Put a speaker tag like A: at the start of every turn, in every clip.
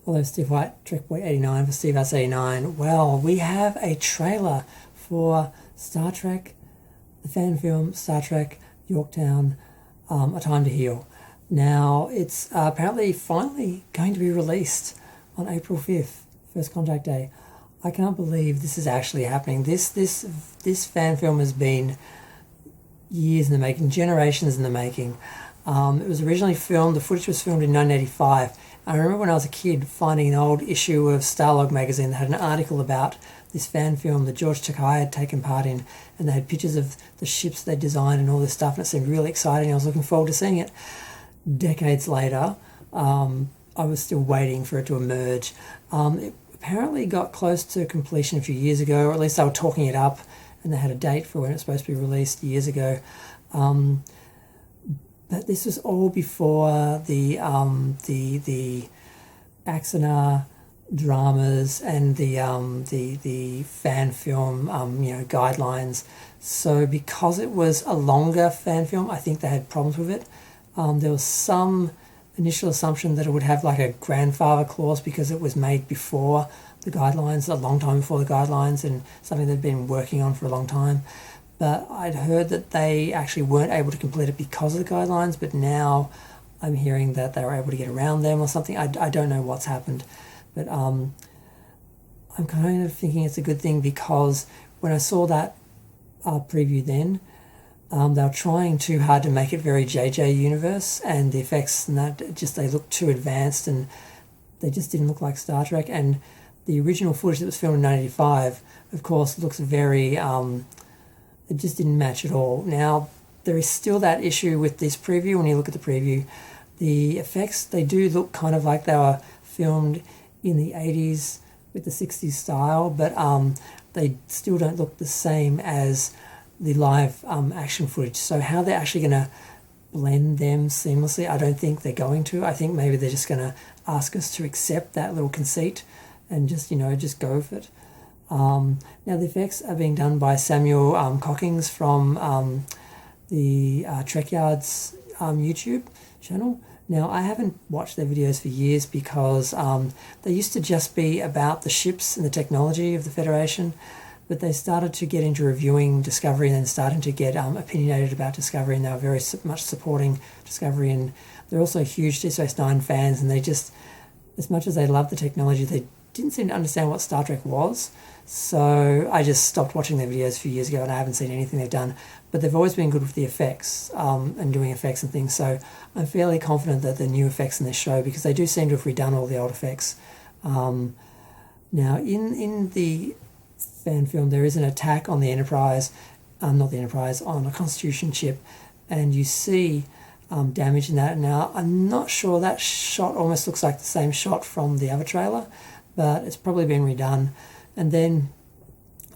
A: Although Steve White, Trek Boy 89 for Steve House 89. Well, we have a trailer for Star Trek, the fan film Star Trek Yorktown, A Time to Heal. Now, it's apparently finally going to be released on April 5th, First Contact Day. I can't believe this is actually happening. This fan film has been years in the making, generations in the making. It was originally filmed, the footage was filmed in 1985. I remember when I was a kid finding an old issue of Starlog magazine that had an article about this fan film that George Takai had taken part in, and they had pictures of the ships they designed and all this stuff, and it seemed really exciting. I was looking forward to seeing it. Decades later, I was still waiting for it to emerge. It apparently got close to completion a few years ago, or at least they were talking it up, and they had a date for when it's supposed to be released years ago. But this was all before the Axanar dramas and the fan film guidelines. So because it was a longer fan film, I think they had problems with it. There was some initial assumption that it would have like a grandfather clause because it was made before the guidelines, a long time before the guidelines, and something they'd been working on for a long time. But I'd heard that they actually weren't able to complete it because of the guidelines, but now I'm hearing that they were able to get around them or something. I don't know what's happened, but I'm kind of thinking it's a good thing, because when I saw that preview then, they were trying too hard to make it very JJ universe, and the effects and that, just they looked too advanced and they just didn't look like Star Trek. And the original footage that was filmed in 1985, of course, looks very... it just didn't match at all. Now, there is still that issue with this preview. When you look at the preview, the effects, they do look kind of like they were filmed in the 80s with the 60s style, but they still don't look the same as the live action footage. So how they're actually going to blend them seamlessly, I don't think they're going to. I think maybe they're just going to ask us to accept that little conceit and just go with it. Now the effects are being done by Samuel Cockings from the Trek Yards YouTube channel. Now, I haven't watched their videos for years because they used to just be about the ships and the technology of the Federation, but they started to get into reviewing Discovery and then starting to get opinionated about Discovery, and they were very much supporting Discovery, and they're also huge Deep Space Nine fans, and they just, as much as they love the technology, they didn't seem to understand what Star Trek was. So I just stopped watching their videos a few years ago, and I haven't seen anything they've done. But they've always been good with the effects and doing effects and things. So I'm fairly confident that the new effects in this show, because they do seem to have redone all the old effects. Now, in the fan film, there is an attack on the Enterprise, not the Enterprise, on a Constitution ship, and you see damage in that. Now, I'm not sure, that shot almost looks like the same shot from the other trailer, but it's probably been redone. And then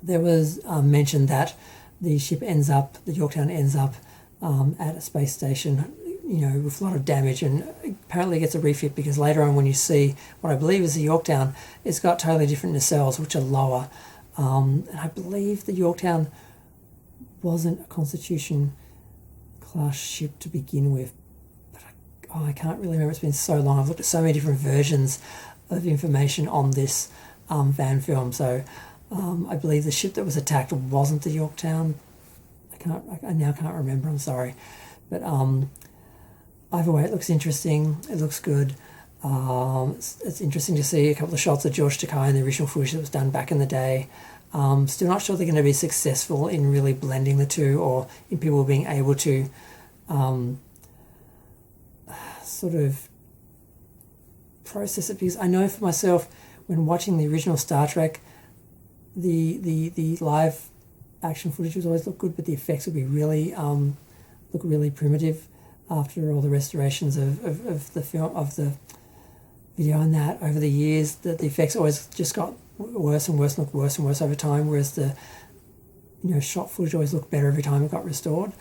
A: there was mention that the ship the Yorktown ends up at a space station, with a lot of damage, and apparently gets a refit, because later on when you see what I believe is the Yorktown, it's got totally different nacelles, which are lower. And I believe the Yorktown wasn't a Constitution class ship to begin with, but I can't really remember. It's been so long. I've looked at so many different versions of information on this fan film. So I believe the ship that was attacked wasn't the Yorktown. I now can't remember, I'm sorry. But either way, it looks interesting. It looks good. It's interesting to see a couple of shots of George Takai in the original footage that was done back in the day. Still not sure they're going to be successful in really blending the two, or in people being able to sort of process it, because I know for myself, when watching the original Star Trek, the live action footage was always look good, but the effects would be really look really primitive after all the restorations of the film, of the video, and that over the years, that the effects always just got worse and worse and looked worse and worse over time, whereas the shot footage always looked better every time it got restored.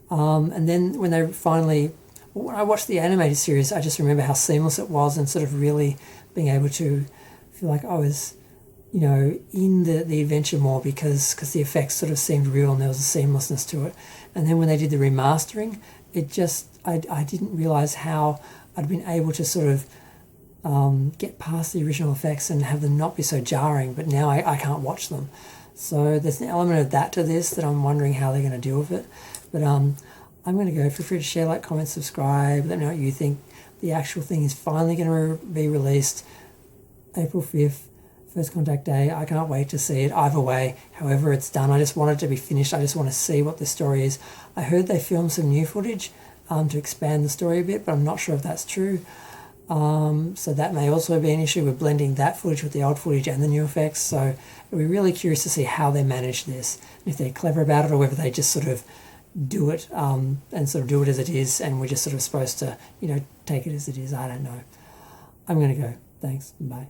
A: And then when I watched the animated series, I just remember how seamless it was, and sort of really being able to feel like I was, in the adventure more, because the effects sort of seemed real and there was a seamlessness to it. And then when they did the remastering, it just, I didn't realise how I'd been able to sort of get past the original effects and have them not be so jarring, but now I can't watch them. So there's an element of that to this that I'm wondering how they're going to deal with it. But I'm going to go. Feel free to share, like, comment, subscribe. Let me know what you think. The actual thing is finally going to be released April 5th, First Contact Day. I can't wait to see it either way. However it's done, I just want it to be finished. I just want to see what the story is. I heard they filmed some new footage to expand the story a bit, but I'm not sure if that's true. So that may also be an issue with blending that footage with the old footage and the new effects. So I'll be really curious to see how they manage this, if they're clever about it or whether they just sort of do it and sort of do it as it is, and we're just sort of supposed to, take it as it is. I don't know. I'm going to go. Thanks. Bye.